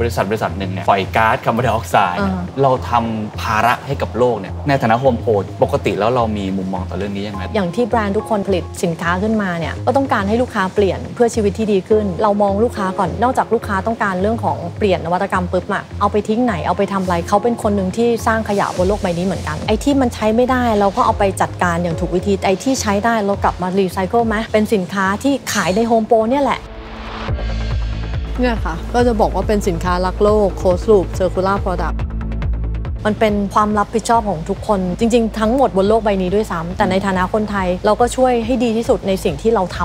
บริษัทหนึ่งเนี่ยปล่อยก๊าซคาร์บอนไดออกไซด์เราทำภาระให้กับโลกเนี่ยในฐานะโฮมโปรปกติแล้วเรามีมุมมองต่อเรื่องนี้ยังไงอย่างที่แบรนด์ทุกคนผลิตสินค้าขึ้นมาเนี่ยก็ต้องการให้ลูกค้าเปลี่ยนเพื่อชีวิตที่ดีขึ้นเรามองลูกค้าก่อนนอกจากลูกค้าต้องการเรื่องของเปลี่ยนนวัตกรรมปุ๊บอะเอาไปทิ้งไหนเอาไปทำอะไรเขาเป็นคนหนึ่งที่สร้างขยะบนโลกใบนี้เหมือนกันไอ้ที่มันใช้ไม่ได้เราก็เอาไปจัดการอย่างถูกวิธีไอ้ที่ใช้ได้เรากลับมารีไซเคิลไหมเป็นสินค้าที่ขายในโฮมโปรเนี่ยแหละเนี่ยค่ะก็จะบอกว่าเป็นสินค้ารักโลก Closed Loop Circular Product มันเป็นความรับผิดชอบของทุกคนจริงๆทั้งหมดบนโลกใบนี้ด้วยซ้ำแต่ในฐานะคนไทยเราก็ช่วยให้ดีที่สุดในสิ่งที่เราท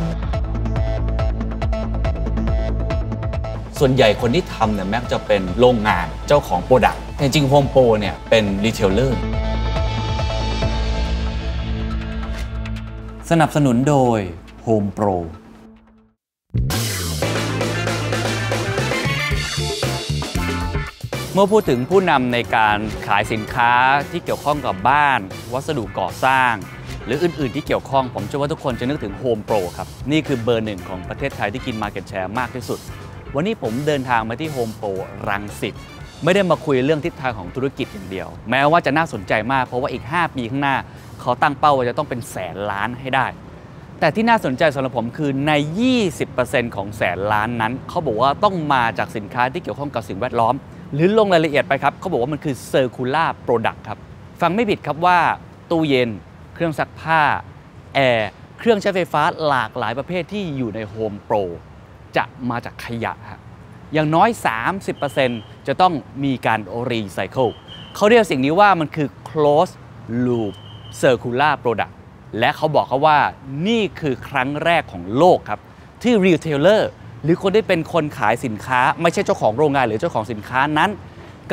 ำส่วนใหญ่คนที่ทำเนี่ยแม้จะเป็นโรงงานเจ้าของโปรดักต์จริงๆโฮมโปรเนี่ยเป็นรีเทลเลอร์สนับสนุนโดย Home Proเมื่อพูดถึงผู้นำในการขายสินค้าที่เกี่ยวข้องกับบ้านวัสดุก่อสร้างหรืออื่นๆที่เกี่ยวข้องผมเชื่อว่าทุกคนจะนึกถึง Home Pro ครับนี่คือเบอร์หนึ่งของประเทศไทยที่กิน Market Share มากที่สุดวันนี้ผมเดินทางมาที่ Home Pro รังสิตไม่ได้มาคุยเรื่องทิศทางของธุรกิจอย่างเดียวแม้ว่าจะน่าสนใจมากเพราะว่าอีก5 ปีข้างหน้าเขาตั้งเป้าว่าจะต้องเป็นแสนล้านให้ได้แต่ที่น่าสนใจสำหรับผมคือใน 20% ของแสนล้านนั้นเขาบอกว่าต้องมาจากสินค้าที่เกี่ยวข้องกับสิ่งแวดล้อมหรือลงรายละเอียดไปครับเขาบอกว่ามันคือ Circular Product ครับฟังไม่ผิดครับว่าตู้เย็นเครื่องซักผ้าแอร์เครื่องใช้ไฟฟ้าหลากหลายประเภทที่อยู่ใน Home Pro จะมาจากขยะอย่างน้อย 30% จะต้องมีการรีไซเคิลเขาเรียกสิ่งนี้ว่ามันคือ Closed Loop Circular Product และเขาบอกเขาว่านี่คือครั้งแรกของโลกครับที่ Retailer หรือคนที่เป็นคนขายสินค้าไม่ใช่เจ้าของโรงงานหรือเจ้าของสินค้านั้น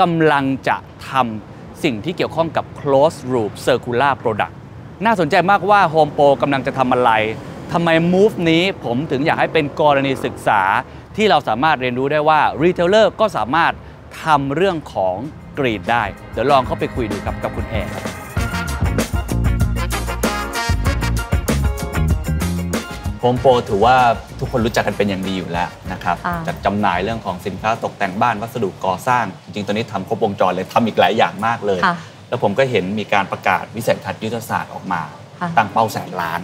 กำลังจะทำสิ่งที่เกี่ยวข้องกับ Closed Loop Circular Product น่าสนใจมากว่า Home Pro กำลังจะทำอะไรทำไม move นี้ผมถึงอยากให้เป็นกรณีศึกษาที่เราสามารถเรียนรู้ได้ว่า Retailer ก็สามารถทำเรื่องของกรีนได้เดี๋ยวลองเข้าไปคุยดูกับคุณแอร์ครับโฮมโปรถือว่าทุกคนรู้จักกันเป็นอย่างดีอยู่แล้วนะครับจัดจำหน่ายเรื่องของสินค้าตกแต่งบ้านวัสดุก่อสร้างจริงๆตอนนี้ทำครบวงจรเลยทำอีกหลายอย่างมากเลยแล้วผมก็เห็นมีการประกาศวิสัยทัศน์ยุทธศาสตร์ออกมาตั้งเป้าแสนล้าน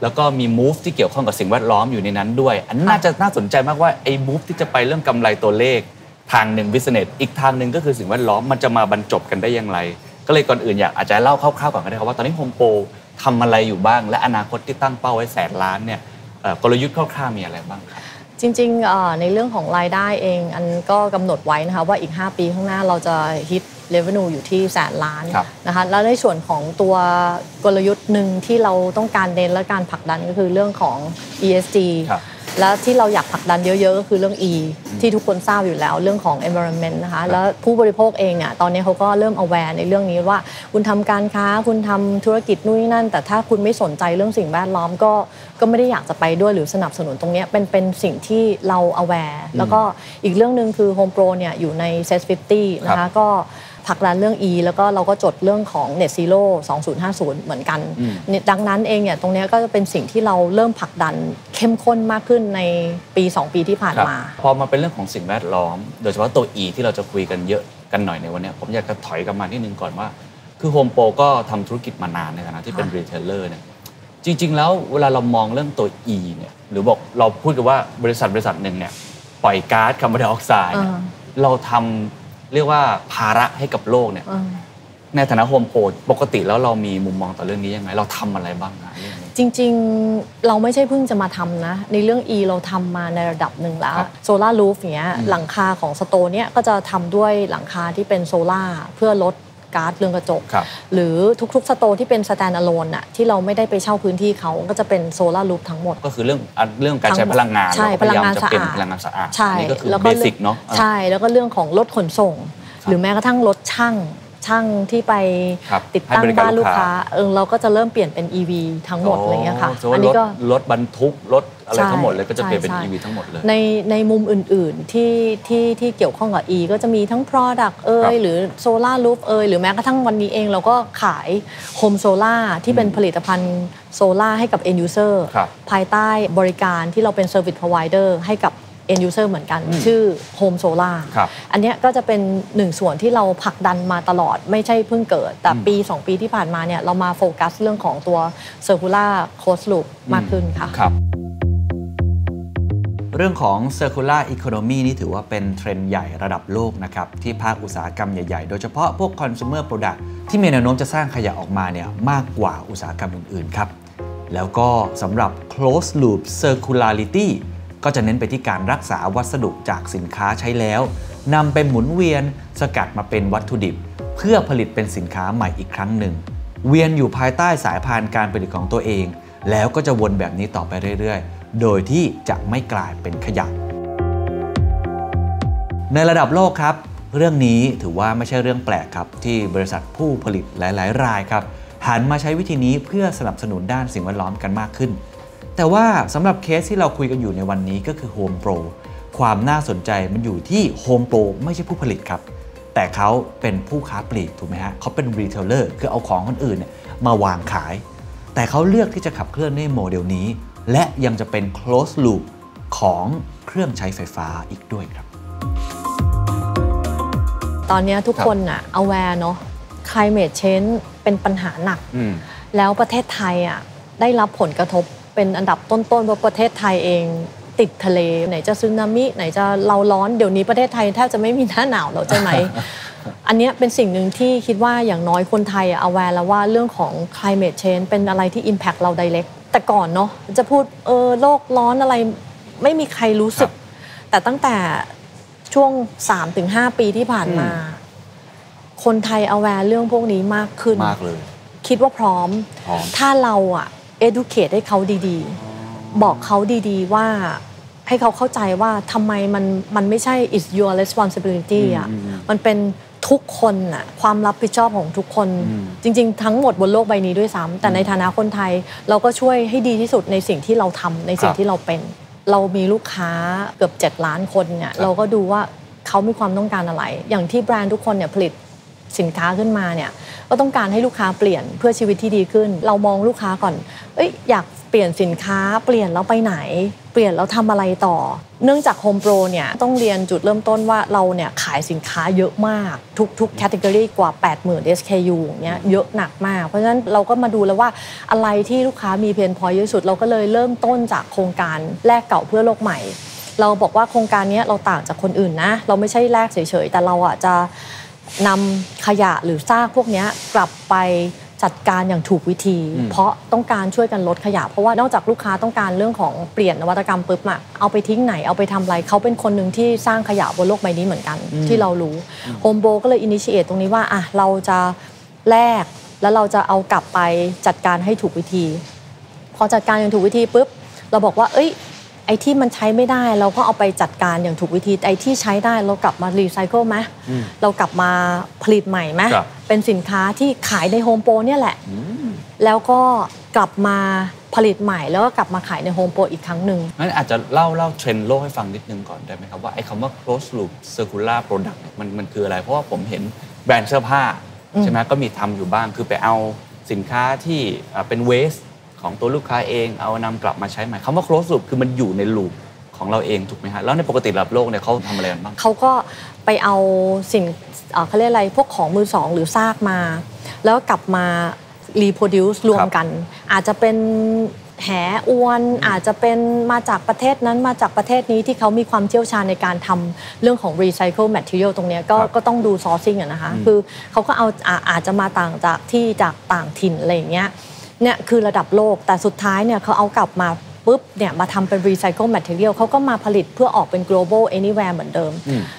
แล้วก็มี move ที่เกี่ยวข้องกับสิ่งแวดล้อมอยู่ในนั้นด้วยอันน่าจะน่าสนใจมากว่าไอ้ move ที่จะไปเรื่องกำไรตัวเลขทางหนึ่ง business อีกทางหนึ่งก็คือสิ่งแวดล้อมมันจะมาบรรจบกันได้อย่างไรก็เลยก่อนอื่นอยากอาจจะเล่าคร่าวๆก่อนก็ได้ครับว่าตอนนี้โฮมโปรทำอะไรอยู่บ้างและอนาคตที่ตั้งเป้าไว้แสนล้านเนี่ยกลยุทธ์คร่าวๆมีอะไรบ้างครับจริงๆในเรื่องของรายได้เองอันก็กำหนดไว้นะคะว่าอีก5 ปีข้างหน้าเราจะฮิต revenue อยู่ที่แสนล้านนะคะแล้วในส่วนของตัวกลยุทธ์หนึ่งที่เราต้องการเน้นและการผลักดันก็คือเรื่องของ ESG และที่เราอยากผลักดันเยอะๆก็คือเรื่อง E ที่ทุกคนทราบอยู่แล้วเรื่องของ environment นะคะแล้วผู้บริโภคเองเนี่ยตอนนี้เขาก็เริ่ม aware ในเรื่องนี้ว่าคุณทำการค้าคุณทำธุรกิจนู่นนี่นั่นแต่ถ้าคุณไม่สนใจเรื่องสิ่งแวดล้อมก็ไม่ได้อยากจะไปด้วยหรือสนับสนุนตรงนี้เป็นสิ่งที่เรา aware แล้วก็อีกเรื่องนึงคือ Home Pro เนี่ยอยู่ใน Set 50นะคะก็ผลักดันเรื่อง E แล้วก็เราก็จดเรื่องของ Net Zero 2050 เหมือนกันดังนั้นเองเนี่ยตรงนี้ก็จะเป็นสิ่งที่เราเริ่มผลักดันเข้มข้นมากขึ้นในปี 2 ปีที่ผ่านมาพอมาเป็นเรื่องของสิ่งแวดล้อมโดยเฉพาะตัว E ที่เราจะคุยกันเยอะกันหน่อยในวันนี้ผมอยากจะถอยกลับมาที่นึงก่อนว่าคือ Home Pro ก็ทำธุรกิจมานานในฐานะที่เป็น Retailer เนี่ยจริงๆแล้วเวลาเรามองเรื่องตัว E เนี่ยหรือบอกเราพูดกันว่าบริษัทหนึ่งเนี่ยปล่อยก๊าซคาร์บอนไดออกไซด์เราทำเรียกว่าภาระให้กับโลกเนี่ยในฐานะโฮมโปรปกติแล้วเรามีมุมมองต่อเรื่องนี้ยังไงเราทำอะไรบ้างเรื่องนี้จริงๆเราไม่ใช่เพิ่งจะมาทำนะในเรื่อง E เราทำมาในระดับหนึ่งแล้วโซล่ารูฟอย่างเงี้ยหลังคาของสโตร์เนี้ยก็จะทำด้วยหลังคาที่เป็นโซล่าเพื่อลดก๊าซเรือนกระจกหรือทุกๆสโตร์ที่เป็นสแตนด์อะโลนอะที่เราไม่ได้ไปเช่าพื้นที่เขาก็จะเป็นโซล่ารูฟทั้งหมดก็คือเรื่องการใช้พลังงานใช่พลังงานสะอาดใช่นี่ก็คือเบสิกเนาะใช่แล้วก็เรื่องของรถขนส่งหรือแม้กระทั่งรถช่างที่ไปติดตั้งบ้านลูกค้าเราก็จะเริ่มเปลี่ยนเป็น EV ทั้งหมดอะไรเงี้ยค่ะอันนี้ก็รถบรรทุกรถอะไรทั้งหมดเลยก็จะเปลี่ยนเป็น EV ทั้งหมดเลยในมุมอื่นๆที่เกี่ยวข้องกับ E ก็จะมีทั้ง Product หรือ Solar Roof หรือแม้กระทั่งวันนี้เองเราก็ขาย Home Solar ที่เป็นผลิตภัณฑ์โซล่าให้กับ End User ภายใต้บริการที่เราเป็น Service Provider ให้กับ end user เหมือนกันชื่อ Home Solar อันนี้ก็จะเป็น1ส่วนที่เราผลักดันมาตลอดไม่ใช่เพิ่งเกิดแต่ปี2ปีที่ผ่านมาเนี่ยเรามาโฟกัสเรื่องของตัว Circular Closed Loop มากขึ้นค่ะเรื่องของ Circular Economy นี่ถือว่าเป็นเทรนด์ใหญ่ระดับโลกนะครับที่ภาคอุตสาหกรรมใหญ่ๆโดยเฉพาะพวก Consumer Product ที่มีแนวโน้มจะสร้างขยะออกมาเนี่ยมากกว่าอุตสาหกรรมอื่นๆครับแล้วก็สำหรับ Closed Loop Circularity ก็จะเน้นไปที่การรักษาวัสดุจากสินค้าใช้แล้วนำไปหมุนเวียนสกัดมาเป็นวัตถุดิบเพื่อผลิตเป็นสินค้าใหม่อีกครั้งหนึ่งเวียนอยู่ภายใต้สายพานการผลิตของตัวเองแล้วก็จะวนแบบนี้ต่อไปเรื่อยๆโดยที่จะไม่กลายเป็นขยะในระดับโลกครับเรื่องนี้ถือว่าไม่ใช่เรื่องแปลกครับที่บริษัทผู้ผลิตหลายๆรายครับหันมาใช้วิธีนี้เพื่อสนับสนุนด้านสิ่งแวดล้อมกันมากขึ้นแต่ว่าสำหรับเคสที่เราคุยกันอยู่ในวันนี้ก็คือ Home Pro ความน่าสนใจมันอยู่ที่ Home Pro ไม่ใช่ผู้ผลิตครับแต่เขาเป็นผู้ค้าปลีกถูกไหมฮะเขาเป็นรีเทลเลอร์คือเอาของคนอื่นเนี่ยมาวางขายแต่เขาเลือกที่จะขับเคลื่อนในโมเดลนี้และยังจะเป็น closed loop ของเครื่องใช้ไฟฟ้าอีกด้วยครับตอนนี้ทุกคนน่ะ aware เนาะ climate change เป็นปัญหาหนักแล้วประเทศไทยอ่ะได้รับผลกระทบเป็นอันดับต้นๆเพราะประเทศไทยเองติดทะเลไหนจะสึนามิไหนจะเราร้อนเดี๋ยวนี้ประเทศไทยแทบจะไม่มีหน้าหนาวแล้วใช่ไหม อันนี้เป็นสิ่งหนึ่งที่คิดว่าอย่างน้อยคนไทยaware แล้วว่าเรื่องของ climate change เป็นอะไรที่ impact เรา direct แต่ก่อนเนาะจะพูดโลกร้อนอะไรไม่มีใครรู้สึกแต่ตั้งแต่ช่วง 3-5 ปีที่ผ่านมาคนไทยaware เรื่องพวกนี้มากขึ้นมากเลยคิดว่าพร้อมถ้าเราeducate ให้เขาดีๆบอกเขาดีๆว่าให้เขาเข้าใจว่าทำไมมันไม่ใช่ is your responsibility มันเป็นทุกคนความรับผิดชอบของทุกคนจริงๆทั้งหมดบนโลกใบนี้ด้วยซ้ำแต่ในฐานะคนไทยเราก็ช่วยให้ดีที่สุดในสิ่งที่เราทำในสิ่งที่เราเป็นเรามีลูกค้าเกือบ7 ล้านคนเนี่ยเราก็ดูว่าเขามีความต้องการอะไรอย่างที่แบรนด์ทุกคนเนี่ยผลิตสินค้าขึ้นมาเนี่ยก็ต้องการให้ลูกค้าเปลี่ยนเพื่อชีวิตที่ดีขึ้นเรามองลูกค้าก่อนอยากเปลี่ยนสินค้าเปลี่ยนแล้วไปไหนเปลี่ยนแล้วทำอะไรต่อเนื่องจาก Home Pro เนี่ยต้องเรียนจุดเริ่มต้นว่าเราเนี่ยขายสินค้าเยอะมากทุกๆ category กว่า 80,000 SKU อย่างเงี้ยเยอะหนักมากเพราะฉะนั้นเราก็มาดูแล้วว่าอะไรที่ลูกค้ามีเพนพอยต์เยอะสุดเราก็เลยเริ่มต้นจากโครงการแลกเก่าเพื่อโลกใหม่เราบอกว่าโครงการนี้เราต่างจากคนอื่นนะเราไม่ใช่แลกเฉยๆแต่เราจะนำขยะหรือซากพวกนี้กลับไปจัดการอย่างถูกวิธีเพราะต้องการช่วยกันลดขยะเพราะว่านอกจากลูกค้าต้องการเรื่องของเปลี่ยนนวัตกรรมปุ๊บเอาไปทิ้งไหนเอาไปทำอะไรเขาเป็นคนหนึ่งที่สร้างขยะบนโลกใบนี้เหมือนกันที่เรารู้ Home Pro ก็เลย initiate ตรงนี้ว่าเราจะแลกแล้วเราจะเอากลับไปจัดการให้ถูกวิธีพอจัดการอย่างถูกวิธีปุ๊บเราบอกว่าไอ้ที่มันใช้ไม่ได้เราก็เอาไปจัดการอย่างถูกวิธีไอ้ที่ใช้ได้เรากลับมารีไซเคิลไหมเรากลับมาผลิตใหม่ไหมเป็นสินค้าที่ขายในโฮมโปรเนี่ยแหละแล้วก็กลับมาผลิตใหม่แล้วก็กลับมาขายในโฮมโปรอีกครั้งหนึ่งงั้นอาจจะเล่าเทรนด์โลกให้ฟังนิดนึงก่อนได้ไหมครับว่าไอ้คำว่า closed loop circular product มันคืออะไรเพราะว่าผมเห็นแบรนด์เสื้อผ้าใช่ไหมก็มีทำอยู่บ้างคือไปเอาสินค้าที่เป็น wasteของตัวลูกค้าเองเอานำกลับมาใช้ใหม่คำว่า closed loop คือมันอยู่ในลูปของเราเองถูกไหมฮะแล้วในปกติระดับโลกเนี่ยเขาทำอะไรกันบ้างเขาก็ไปเอาสิ่งเขาเรียกอะไรพวกของมือสองหรือซากมาแล้วกลับมา reproduce รวมกันอาจจะเป็นแหอวนอาจจะเป็นมาจากประเทศนั้นมาจากประเทศนี้ที่เขามีความเชี่ยวชาญในการทำเรื่องของ recycle material ตรงนี้ก็ต้องดู sourcing นะคะคือเขาก็เอาอาจจะมาต่างจากที่จากต่างถิ่นอะไรอย่างเงี้ยเนี่ยคือระดับโลกแต่สุดท้ายเนี่ยเขาเอากลับมาปุ๊บเนี่ยมาทำเป็น recycle material เขาก็มาผลิตเพื่อออกเป็น global anywhere เหมือนเดิม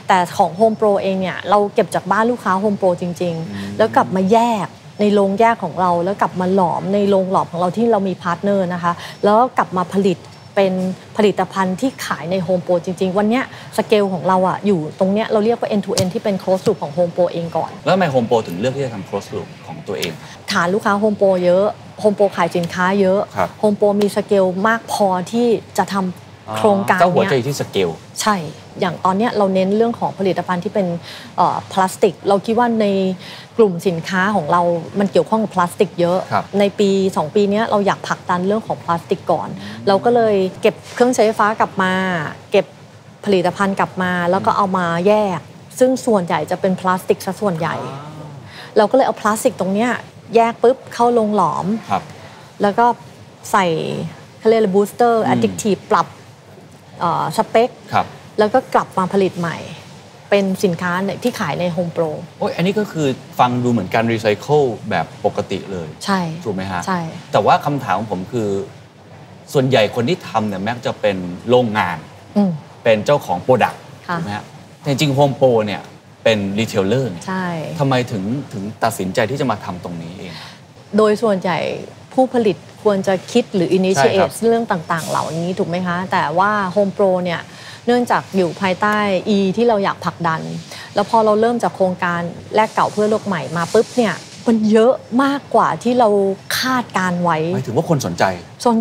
แต่ของ Home Pro เองเนี่ยเราเก็บจากบ้านลูกค้า Home Pro จริงๆแล้วกลับมาแยกในโรงแยกของเราแล้วกลับมาหลอมในโรงหลอมของเราที่เรามีพาร์ทเนอร์นะคะแล้วกลับมาผลิตเป็นผลิตภัณฑ์ที่ขายใน Home Pro จริงๆวันนี้สเกลของเราอยู่ตรงเนี้ยเราเรียกว่า end to end ที่เป็น closed loop ของ Home Pro เองก่อนแล้วทำไม Home Pro ถึงเลือกที่จะทำ closed loop ของตัวเองฐานลูกค้า Home Pro เยอะHome Pro ขายสินค้าเยอะ Home Pro มีสเกลมากพอที่จะทำโครงการนี้เจ้าหัวใจที่สเกลใช่อย่างตอนนี้เราเน้นเรื่องของผลิตภัณฑ์ที่เป็นพลาสติกเราคิดว่าในกลุ่มสินค้าของเรามันเกี่ยวข้องกับพลาสติกเยอะในปี2ปีนี้เราอยากผลักดันเรื่องของพลาสติกก่อนเราก็เลยเก็บเครื่องใช้ไฟฟ้ากลับมาเก็บผ ผลิตภัณฑ์กลับมาแล้วก็เอามาแยกซึ่งส่วนใหญ่จะเป็นพลาสติกซะส่วนใหญ่เราก็เลยเอาพลาสติกตรงเนี้ยแยกปุ๊บเข้าโรงหลอมแล้วก็ใส่เขาเรียกอะไรบูสเตอร์แอดดิกทีฟปรับสเปคแล้วก็กลับมาผลิตใหม่เป็นสินค้าที่ขายใน Home Pro โอ้ยอันนี้ก็คือฟังดูเหมือนการรีไซเคิลแบบปกติเลยใช่ถูกไหมฮะใช่แต่ว่าคำถามของผมคือส่วนใหญ่คนที่ทำเนี่ยแม้จะเป็นโรงงานเป็นเจ้าของโปรดักต์ถูกไหมฮะแต่จริงๆ Home Pro เนี่ยเป็นรีเทลเลอร์ใช่ทำไมถึงตัดสินใจที่จะมาทำตรงนี้เองโดยส่วนใหญ่ผู้ผลิตควรจะคิดหรือ initiate เรื่องต่างๆเหล่านี้ถูกไหมคะแต่ว่า Home Pro เนี่ยเนื่องจากอยู่ภายใต้ E ที่เราอยากผลักดันแล้วพอเราเริ่มจากโครงการแลกเก่าเพื่อโลกใหม่มาปุ๊บเนี่ยมันเยอะมากกว่าที่เราคาดการไว้หมายถึงว่าคนสนใ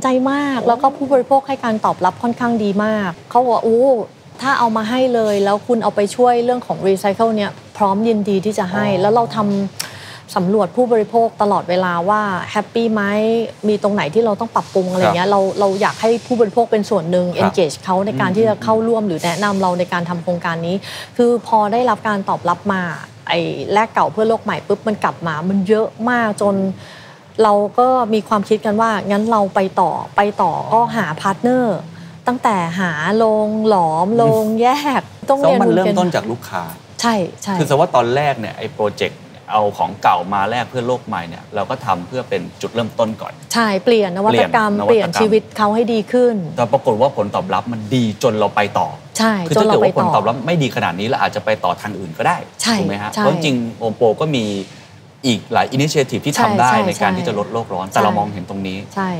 จมากแล้วก็ผู้บริโภคให้การตอบรับค่อนข้างดีมากเขาบอกโอ้ถ้าเอามาให้เลยแล้วคุณเอาไปช่วยเรื่องของรีไซเคิลเนี่ยพร้อมยินดีที่จะให้แล้วเราทำสำรวจผู้บริโภคตลอดเวลาว่าแฮปปี้ไหมมีตรงไหนที่เราต้องปรับปรุงอะไรเงี้ยเราอยากให้ผู้บริโภคเป็นส่วนหนึ่ง engage เขาในการที่จะเข้าร่วมหรือแนะนำเราในการทำโครงการนี้คือพอได้รับการตอบรับมาไอ้แลกเก่าเพื่อโลกใหม่ปุ๊บมันกลับมามันเยอะมากจนเราก็มีความคิดกันว่างั้นเราไปต่อก็หาพาร์ทเนอร์ตั้งแต่หาโรงหลอมโรงแยกต้องเรียนรู้กันมันเริ่มต้นจากลูกค้าใช่คือแต่ว่าตอนแรกเนี่ยไอ้โปรเจกต์เอาของเก่ามาแลกเพื่อโลกใหม่เนี่ยเราก็ทำเพื่อเป็นจุดเริ่มต้นก่อนใช่เปลี่ยนนวัตกรรมเปลี่ยนชีวิตเขาให้ดีขึ้นแต่ปรากฏว่าผลตอบรับมันดีจนเราไปต่อใช่คือถ้าเกิดว่าผลตอบรับไม่ดีขนาดนี้เราอาจจะไปต่อทางอื่นก็ได้ถูกไหมฮะเพราะจริงโฮมโปรก็มีอีกหลายอินิเชทีฟที่ทำได้ในการที่จะลดโลกร้อนแต่เรามองเห็นตรงนี้ใช่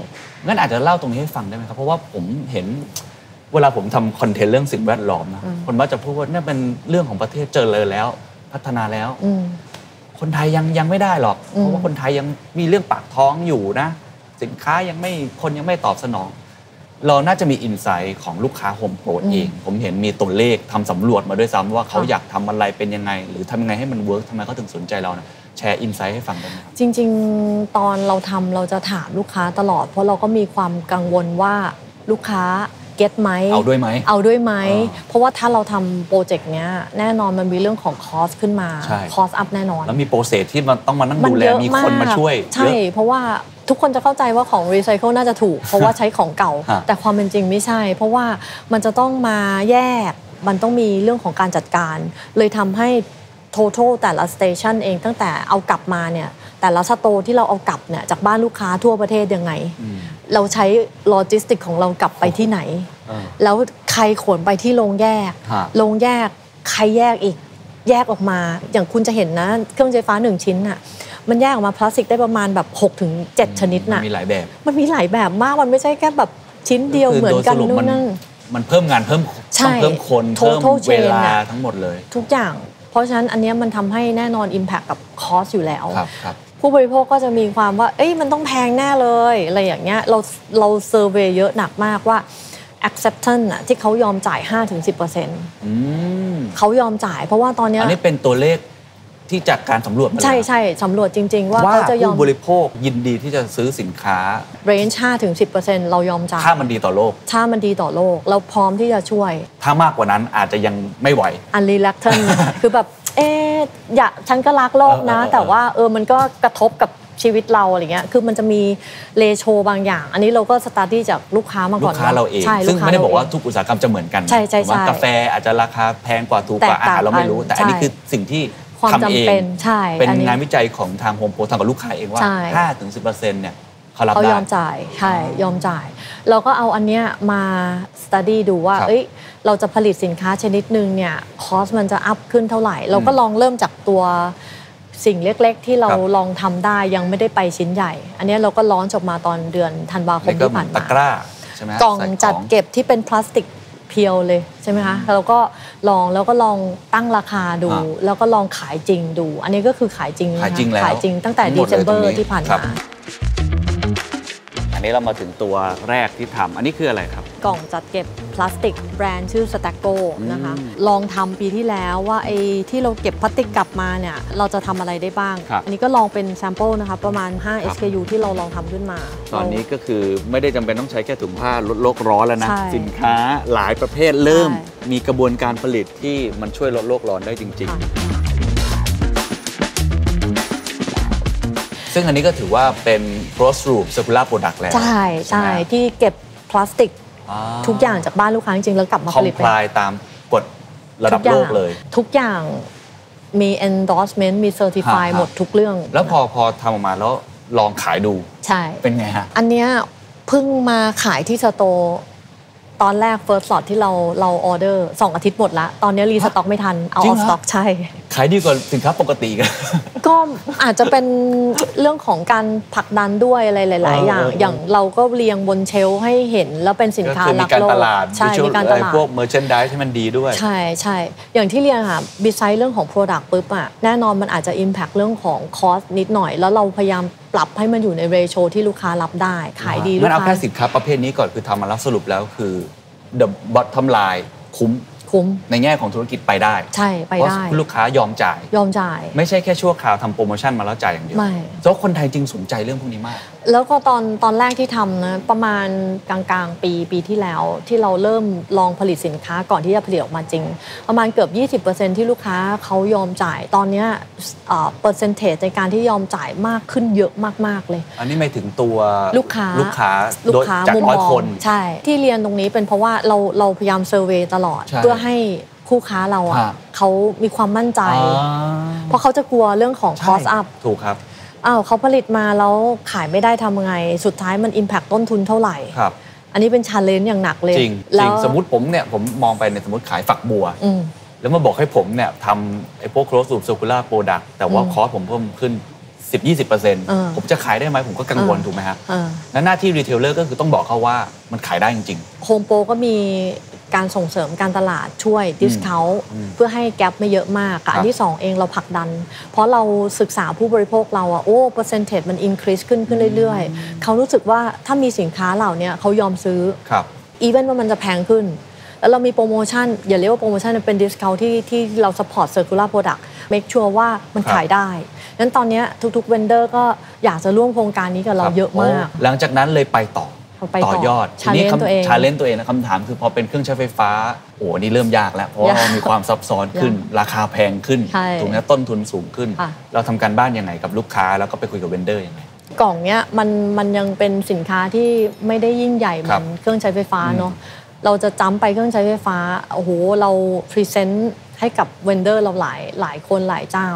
งั้นอาจจะเล่าตรงนี้ให้ฟังได้ไหมครับเพราะว่าผมเห็นเวลาผมทำคอนเทนต์เรื่องสิ่งแวดล้อมนะคนมักจะพูดว่านี่เป็นเรื่องของประเทศเจริญแล้วพัฒนาแล้วคนไทยยังไม่ได้หรอกเพราะว่าคนไทยยังมีเรื่องปากท้องอยู่นะสินค้าคนยังไม่ตอบสนองเราน่าจะมีอินไซต์ของลูกค้าโฮมโปรเองผมเห็นมีตัวเลขทำสำรวจมาด้วยซ้ำว่าเขาอยากทำอะไรเป็นยังไงหรือทำยังไงให้มันเวิร์กทำไมเขาถึงสนใจเรานะแชร์อินไซต์ให้ฟังได้ไหมจริงๆตอนเราทำเราจะถามลูกค้าตลอดเพราะเราก็มีความกังวลว่าลูกค้าเก็ตไหมเอาด้วยไหมเพราะว่าถ้าเราทำโปรเจกต์เนี้ยแน่นอนมันมีเรื่องของคอสขึ้นมาคอสอัพแน่นอนแล้วมีโปรเซสที่มันต้องมานั่งดูแลมีคนมาช่วยใช่เพราะว่าทุกคนจะเข้าใจว่าของรีไซเคิลน่าจะถูกเพราะว่าใช้ของเก่าแต่ความเป็นจริงไม่ใช่เพราะว่ามันจะต้องมาแยกมันต้องมีเรื่องของการจัดการเลยทำให้total แต่ละสเตชันเองตั้งแต่เอากลับมาเนี่ยแต่ละสโตร์ที่เราเอากลับเนี่ยจากบ้านลูกค้าทั่วประเทศยังไงเราใช้โลจิสติกของเรากลับไปที่ไหนแล้วใครขนไปที่โรงแยกใครแยกอีกแยกออกมาอย่างคุณจะเห็นนะเครื่องใช้ไฟฟ้า1ชิ้นน่ะมันแยกออกมาพลาสติกได้ประมาณแบบ6-7 ชนิดน่ะมันมีหลายแบบมากมันไม่ใช่แค่แบบชิ้นเดียวเหมือนกันนู่นนั่นมันเพิ่มงานเพิ่มคนเพิ่มเวลาทั้งหมดเลยทุกอย่างเพราะฉะนั้นอันนี้มันทำให้แน่นอน Impact กับคอสอยู่แล้วผู้บริโภคก็จะมีความว่าเอ้ยมันต้องแพงแน่เลยอะไรอย่างเงี้ยเราเซอร์เวย์เยอะหนักมากว่า acceptance น่ะที่เขายอมจ่าย 5-10% เขายอมจ่ายเพราะว่าตอนนี้อันนี้เป็นตัวเลขที่จากการสำรวจมาใช่สำรวจจริงๆว่าเขาจะยอมผู้บริโภคยินดีที่จะซื้อสินค้า range 5-10% เรายอมจ่ายถ้ามันดีต่อโลกเราพร้อมที่จะช่วยถ้ามากกว่านั้นอาจจะยังไม่ไหว unreluctant คือแบบฉันก็รักโลกนะแต่ว่ามันก็กระทบกับชีวิตเราอะไรเงี้ยคือมันจะมีเรโชบางอย่างอันนี้เราก็สตาร์ดี้จากลูกค้ามาก่อนลูกค้าเราเองซึ่งไม่ได้บอกว่าทุกอุตสาหกรรมจะเหมือนกันใช่กาแฟอาจจะราคาแพงกว่าถูกกว่าอาหารเราไม่รู้แต่อันนี้คือสิ่งที่ทำเองเป็นงานวิจัยของทางโฮมโปรทำกับลูกค้าเองว่า 5-10% เนี่ยเขารับได้เขายอมจ่ายใช่ยอมจ่ายเราก็เอาอันเนี้ยมาสตาร์ดี้ดูว่าเราจะผลิตสินค้าชนิดนึงเนี่ยคอสมันจะอัพขึ้นเท่าไหร่เราก็ลองเริ่มจากตัวสิ่งเล็กๆที่เราลองทำได้ยังไม่ได้ไปชิ้นใหญ่อันนี้เราก็ล้อนออกมาตอนเดือนธันวาคมที่ผ่านมาตะกร้าใช่ไหมกล่องจัดเก็บที่เป็นพลาสติกเพียวเลยใช่ไหมคะเราก็ลองตั้งราคาดูแล้วก็ลองขายจริงดูอันนี้ก็คือขายจริงตั้งแต่Decemberที่ผ่านมาอัน นี้เรามาถึงตัวแรกที่ทำอันนี้คืออะไรครับกล่องจัดเก็บพลาสติกแบรนด์ชื่อ Stacko นะคะลองทำปีที่แล้วว่าไอ้ที่เราเก็บพลาสติกกลับมาเนี่ยเราจะทำอะไรได้บ้างอันนี้ก็ลองเป็นแซมเปิลนะคะประมาณ5 SKU ที่เราลองทำขึ้นมาตอนนี้ก็คือไม่ได้จำเป็นต้องใช้แค่ถุงผ้าลดโลกร้อนแล้วนะสินค้าหลายประเภทเริ่มมีกระบวนการผลิตที่มันช่วยลดโลกร้อนได้จริงๆซึ่งอันนี้ก็ถือว่าเป็น closed loop circular product แล้วใช่ที่เก็บพลาสติกทุกอย่างจากบ้านลูกค้าจริงๆแล้วกลับมาผลิตเป็น comply ตามกฎระดับโลกเลยทุกอย่างมี endorsement มี certify หมดทุกเรื่องแล้วพอทำออกมาแล้วลองขายดูใช่เป็นไงฮะอันเนี้ยเพิ่งมาขายที่สโตร์ตอนแรก first lot ที่เราออเดอร์2 อาทิตย์หมดละตอนนี้รีสต็อกไม่ทันเอาออฟสต็อกใช่ขายดีกว่าสินค้าปกติกันก็อาจจะเป็นเรื่องของการผลักดันด้วยอะไรหลายๆอย่างเราก็เรียงบนเชลฟ์ให้เห็นแล้วเป็นสินค้าหลักโลกใช่มีการตลาดพวก merchandise ที่มันดีด้วยใช่อย่างที่เรียนค่ะบิไซด์เรื่องของ product ปุ๊บอะแน่นอนมันอาจจะ impact เรื่องของ cost นิดหน่อยแล้วเราพยายามปรับให้มันอยู่ในเรโชที่ลูกค้ารับได้ขายดีลูกค้างั้นเอาแค่สินค้าประเภทนี้ก่อนคือทำมาแล้วสรุปแล้วคือ the bottom line คุ้มในแง่ของธุรกิจไปได้ใช่ไปได้เพราะลูกค้ายอมจ่ายไม่ใช่แค่ชั่วคราวทำโปรโมชั่นมาแล้วจ่ายอย่างเดียวเพราะคนไทยจริงสนใจเรื่องพวกนี้มากแล้วก็ตอนแรกที่ทำนะประมาณกลางปีที่แล้วที่เราเริ่มลองผลิตสินค้าก่อนที่จะผลิตออกมาจริงประมาณเกือบ 20% ที่ลูกค้าเขายอมจ่ายตอนนี้เปอร์เซนเทจในการที่ยอมจ่ายมากขึ้นเยอะมากๆเลยอันนี้หมายถึงตัวลูกค้าจาก100 คนใช่ที่เรียนตรงนี้เป็นเพราะว่าเราพยายามเซอร์เวย์ตลอดเพื่อให้คู่ค้าเราเขามีความมั่นใจเพราะเขาจะกลัวเรื่องของ cost up ถูกครับเขาผลิตมาแล้วขายไม่ได้ทำไงสุดท้ายมัน impact ต้นทุนเท่าไหร่อันนี้เป็น challenge อย่างหนักเลยจริงสมมติผมมองไปในสมมติขายฝักบัวแล้วมาบอกให้ผมเนี่ยทำไอ้พวก closed loop circular product แต่ว่าคอสผมเพิ่มขึ้น 10-20% ผมจะขายได้ไหมผมก็กังวลถูกไหมครับนั้นหน้าที่รีเทลเลอร์ก็คือต้องบอกเขาว่ามันขายได้จริงๆโฮมโปรก็มีการส่งเสริมการตลาดช่วยดิสเคาท์เพื่อให้แกปไม่เยอะมากอันที่2เองเราผลักดันเพราะเราศึกษาผู้บริโภคเราเปอร์เซนเทจมันอินครีสขึ้นเรื่อยๆเขารู้สึกว่าถ้ามีสินค้าเหล่านี้เขายอมซื้ออีเวนต์ว่ามันจะแพงขึ้นแล้วเรามีโปรโมชั่นอย่าเรียกว่าโปรโมชั่นเป็นดิสเคาท์ที่เราซัพพอร์ตเซอร์คูลาร์โปรดักต์เมคชัวร์ว่ามันขายได้งั้นตอนนี้ทุกๆเวนเดอร์ก็อยากจะร่วมโครงการนี้กับเราเยอะมากหลังจากนั้นเลยไปต่อยอดทีนี้ชาเลนจ์ตัวเองนะคำถามคือพอเป็นเครื่องใช้ไฟฟ้านี่เริ่มยากแล้วเพราะว่ามีความซับซ้อนขึ้นราคาแพงขึ้นถูกไหมต้นทุนสูงขึ้นเราทำการบ้านยังไงกับลูกค้าแล้วก็ไปคุยกับเวนเดอร์ยังไงกล่องเนี้ยมันยังเป็นสินค้าที่ไม่ได้ยิ่งใหญ่เหมือนเครื่องใช้ไฟฟ้าเนาะเราจะจำไปเครื่องใช้ไฟฟ้าเราพรีเซนต์ให้กับเวนเดอร์เราหลายคนหลายเจ้า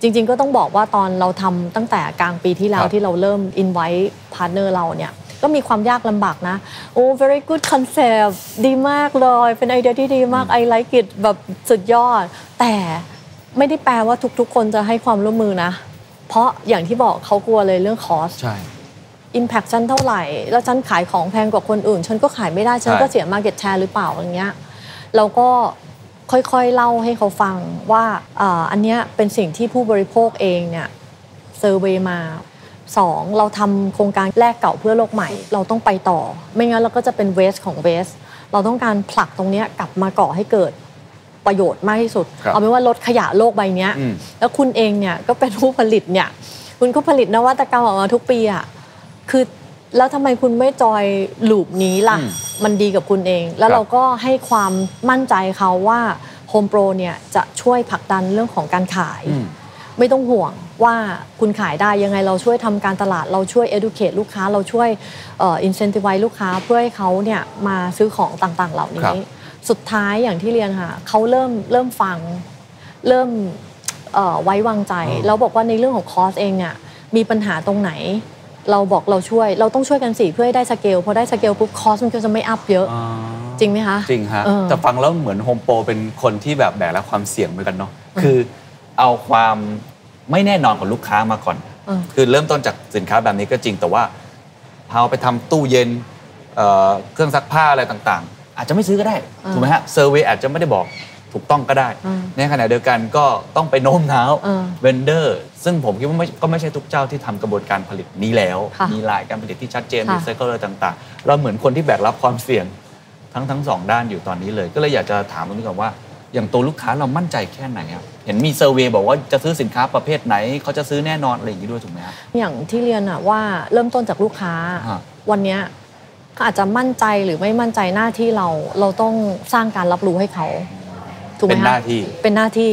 จริงๆก็ต้องบอกว่าตอนเราทำตั้งแต่กลางปีที่แล้วที่เราเริ่ม invite partner เราเนี่ยก็มีความยากลำบากนะvery good concept ดีมากเลยเป็นไอเดียที่ดีมาก I like it แบบสุดยอดแต่ไม่ได้แปลว่าทุกๆคนจะให้ความร่วมมือนะเพราะอย่างที่บอกเขากลัวเลยเรื่อง cost ใช่ impact ฉันเท่าไหร่แล้วฉันขายของแพงกว่าคนอื่นฉันก็ขายไม่ได้ฉันก็เสีย market share หรือเปล่าอย่างเงี้ยเราก็ค่อยๆเล่าให้เขาฟังว่าอันเนี้ยเป็นสิ่งที่ผู้บริโภคเองเนี่ยเซอร์เวย์มา2เราทำโครงการแลกเก่าเพื่อโลกใหม่เราต้องไปต่อไม่งั้นเราก็จะเป็นเวสของเวสเราต้องการผลักตรงนี้กลับมาก่อให้เกิดประโยชน์มากที่สุดเอาเป็นว่าลดขยะโลกใบนี้แล้วคุณเองเนี่ยก็เป็นผู้ผลิตเนี่ยคุณก็ผลิตนวัตกรรมออกมาทุกปีอ่ะคือแล้วทำไมคุณไม่จอยลูปนี้ล่ะมันดีกับคุณเองแล้วเราก็ให้ความมั่นใจเขาว่าโฮมโปรเนี่ยจะช่วยผลักดันเรื่องของการขายไม่ต้องห่วงว่าคุณขายได้ยังไงเราช่วยทำการตลาดเราช่วย educate ลูกค้าเราช่วยincentivize ลูกค้าเพื่อให้เขาเนี่ยมาซื้อของต่างๆเหล่านี้สุดท้ายอย่างที่เรียนค่ะเขาเริ่มฟังเริ่มไว้วางใจแล้วบอกว่าในเรื่องของคอสเองเนี่ยมีปัญหาตรงไหนเราบอกเราต้องช่วยกันสิเพื่อให้ได้สเกลพอได้สเกลปุ๊บคอสมันก็จะไม่อัพเยอะจริงไหมคะจริงฮะแต่ฟังแล้วเหมือนโฮมโปรเป็นคนที่แบบแบกรับความเสี่ยงเหมือนกันเนาะคือเอาความไม่แน่นอนของลูกค้ามาก่อนคือเริ่มต้นจากสินค้าแบบนี้ก็จริงแต่ว่าเอาไปทำตู้เย็นเครื่องซักผ้าอะไรต่างๆอาจจะไม่ซื้อก็ได้ถูกไหมฮะเซอร์เวย์อาจจะไม่ได้บอก ถูกต้องก็ได้ในขณะเดียวกันก็ต้องไปโน้มน้าวเวนเดอร์ซึ่งผมคิดว่าก็ไม่ใช่ทุกเจ้าที่ทำกระบวนการผลิตนี้แล้วมีลายการผลิตที่ชัดเจนรีไซเคิลอะไรต่างๆเราเหมือนคนที่แบกรับความเสี่ยงทั้งสองด้านอยู่ตอนนี้เลยก็เลยอยากจะถามตรงนี้ก่อนว่าอย่างตัวลูกค้าเรามั่นใจแค่ไหนครับเห็นมีเซอร์เวย์บอกว่าจะซื้อสินค้าประเภทไหนเขาจะซื้อแน่นอนอะไรอย่างนี้ด้วยถูกไหมครับอย่างที่เรียนอะว่าเริ่มต้นจากลูกค้าวันนี้อาจจะมั่นใจหรือไม่มั่นใจหน้าที่เราต้องสร้างการรับรู้ให้เขาถูกไหมคะเป็นหน้าที่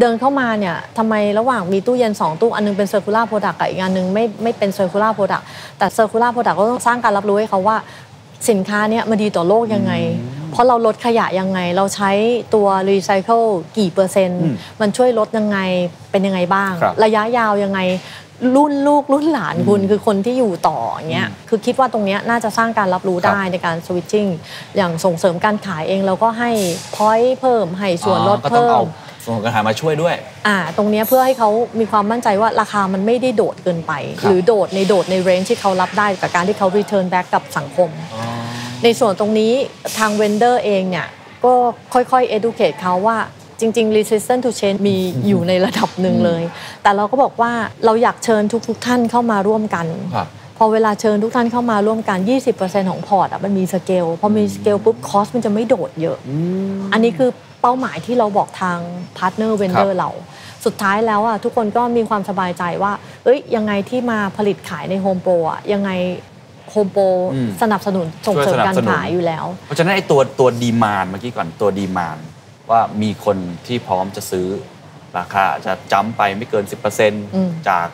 เดินเข้ามาเนี่ยทำไมระหว่างมีตู้เย็น2ตู้อันนึงเป็น circular product กับอีกอันนึงไม่เป็น circular product แต่ circular product ก็ต้องสร้างการรับรู้ให้เขาว่าสินค้าเนี่ยมันดีต่อโลกยังไงเพราะเราลดขยะยังไงเราใช้ตัวรีไซเคิลกี่เปอร์เซ็นต์มันช่วยลดยังไงเป็นยังไงบ้างระยะยาวยังไงรุ่นลูกรุ่นหลานคุณคือคนที่อยู่ต่ออย่างเงี้ยคือคิดว่าตรงเนี้ยน่าจะสร้างการรับรู้ได้ในการสวิตชิ่งอย่างส่งเสริมการขายเองเราก็ให้พอยต์เพิ่มให้ส่วนลดเพิ่มส่งการขายมาช่วยด้วยตรงนี้เพื่อให้เขามีความมั่นใจว่าราคามันไม่ได้โดดเกินไปหรือโดดในเรนจ์ที่เขารับได้กับการที่เขา return back กับสังคมในส่วนตรงนี้ทางเวนเดอร์เองเนี่ยก็ค่อยๆ educate เขาว่าจริงๆ resistance to change มีอยู่ในระดับหนึ่งเลยแต่เราก็บอกว่าเราอยากเชิญทุกท่านเข้ามาร่วมกันพอเวลาเชิญทุกท่านเข้ามาร่วมกัน 20% ของพอร์ตมันมีสเกลพอมีสเกลปุ๊บคอสมันจะไม่โดดเยอะอันนี้คือเป้าหมายที่เราบอกทางพาร์ทเนอร์เวนเดอร์เราสุดท้ายแล้วทุกคนก็มีความสบายใจว่ายังไงที่มาผลิตขายในโฮมโปรยังไงโฮมโปรสนับสนุนส่งเสริมการขายอยู่แล้วเพราะฉะนั้นไอ้ตัวดีมานด์เมื่อกี้ก่อนตัวดีมานด์ว่ามีคนที่พร้อมจะซื้อราคาจะจัมป์ไปไม่เกิน 10% จาก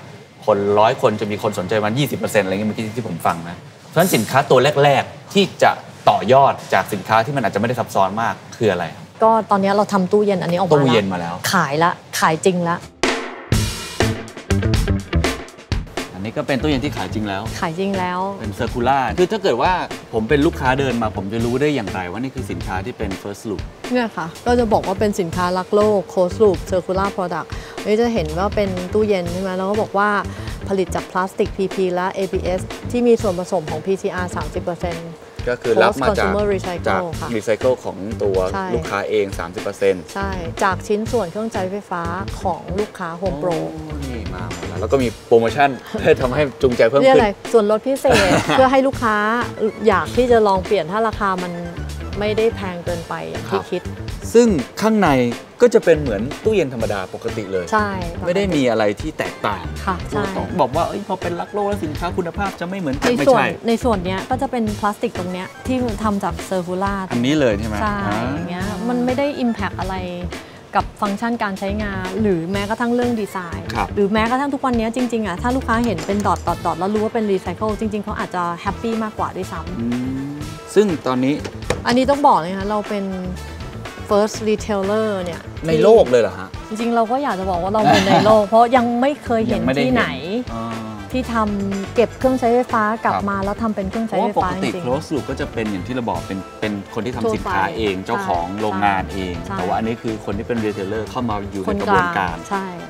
คน100 คนจะมีคนสนใจมัน 20% อะไรเงี้ยเมื่อกี้ที่ผมฟังนะเพราะฉะนั้นสินค้าตัวแรกๆที่จะต่อยอดจากสินค้าที่มันอาจจะไม่ได้ซับซ้อนมากคืออะไรก็ตอนนี้เราทำตู้เย็นอันนี้ออกมาตู้เย็นมาแล้วขายจริงแล้วอันนี้ก็เป็นตู้เย็นที่ขายจริงแล้วเป็นเซอร์คูล่าคือถ้าเกิดว่าผมเป็นลูกค้าเดินมาผมจะรู้ได้อย่างไรว่านี่คือสินค้าที่เป็น first loop เนี่ยค่ะก็จะบอกว่าเป็นสินค้ารักโลก closed loop circular product นี่จะเห็นว่าเป็นตู้เย็นใช่ไหมแล้วก็บอกว่าผลิตจากพลาสติก PP และ ABS ที่มีส่วนผสมของ PCR 30%ก็คือรับมาจากรีไซเคิลของตัวลูกค้าเอง 30% ใช่จากชิ้นส่วนเครื่องใช้ไฟฟ้าของลูกค้าโฮมโปรนี่มาแล้วก็มีโปรโมชั่นเพื่อทำให้จูงใจเพิ่มขึ้นส่วนลดพิเศษ เพื่อให้ลูกค้าอยากที่จะลองเปลี่ยนถ้าราคามันไม่ได้แพงเกินไปอย่างที่คิดซึ่งข้างในก็จะเป็นเหมือนตู้เย็นธรรมดาปกติเลยใช่ไม่ได้มีอะไรที่แตกต่างค่ะใช่บอกว่าพอเป็นรักโลกแล้วสินค้าคุณภาพจะไม่เหมือนกันไม่ใช่ในส่วนนี้ก็จะเป็นพลาสติกตรงนี้ที่ทำจากเซอร์คูล่าอันนี้เลยใช่ไหมใช่อย่างเงี้ยมันไม่ได้อิมแพคอะไรกับฟังก์ชันการใช้งานหรือแม้กระทั่งเรื่องดีไซน์หรือแม้กระทั่งทุกวันนี้จริงๆถ้าลูกค้าเห็นเป็นดอทแล้วรู้ว่าเป็นรีไซเคิลจริงๆเขาอาจจะแฮปปี้มากกว่าด้วยซ้ำซึ่งตอนนี้อันนี้ต้องบอกเลยค่ะเราเป็น first retailer เนี่ยในโลกเลยเหรอฮะจริงๆเราก็อยากจะบอกว่าเราเป็นในโลกเพราะยังไม่เคยเห็นที่ไหนที่ทำเก็บเครื่องใช้ไฟฟ้ากลับมาแล้วทำเป็นเครื่องใช้ไฟฟ้าจริงๆปกติ close loop ก็จะเป็นอย่างที่เราบอกเป็นคนที่ทำสินค้าเองเจ้าของโรงงานเองแต่ว่าอันนี้คือคนที่เป็น retailer เข้ามาอยู่ในกระบวนการ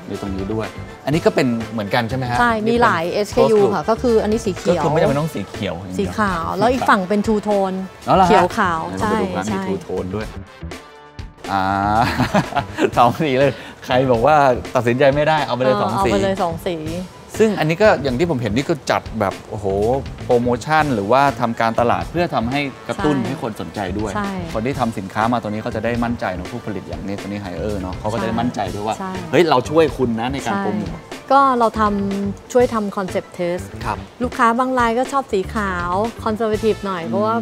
ในตรงนี้ด้วยอันนี้ก็เป็นเหมือนกันใช่ไหมฮะใช่มีหลาย SKU ค่ะก็คืออันนี้สีเขียวก็คือไม่จำเป็นต้องสีเขียวสีขาวแล้วอีกฝั่งเป็นทูโทนเขียวขาวใช่มีทูโทนด้วย2 สีเลยใครบอกว่าตัดสินใจไม่ได้เอาไปเลย2 สีเอาไปเลย2 สีซึ่งอันนี้ก็อย่างที่ผมเห็นนี่ก็จัดแบบโอ้โหโปรโมชั่นหรือว่าทำการตลาดเพื่อทำให้กระตุ้นให้คนสนใจด้วยคนที่ทำสินค้ามาตัวนี้เขาจะได้มั่นใจเนาะผู้ผลิตอย่างนี้ตัวนี้ไฮเออร์เนาะเขาก็จะได้มั่นใจด้วยว่าเฮ้ยเราช่วยคุณนะในการโปรโมทก็เราช่วยทำคอนเซปต์เทสลูกค้าบางรายก็ชอบสีขาวคอนเซอร์เวทีฟหน่อยเพราะว่า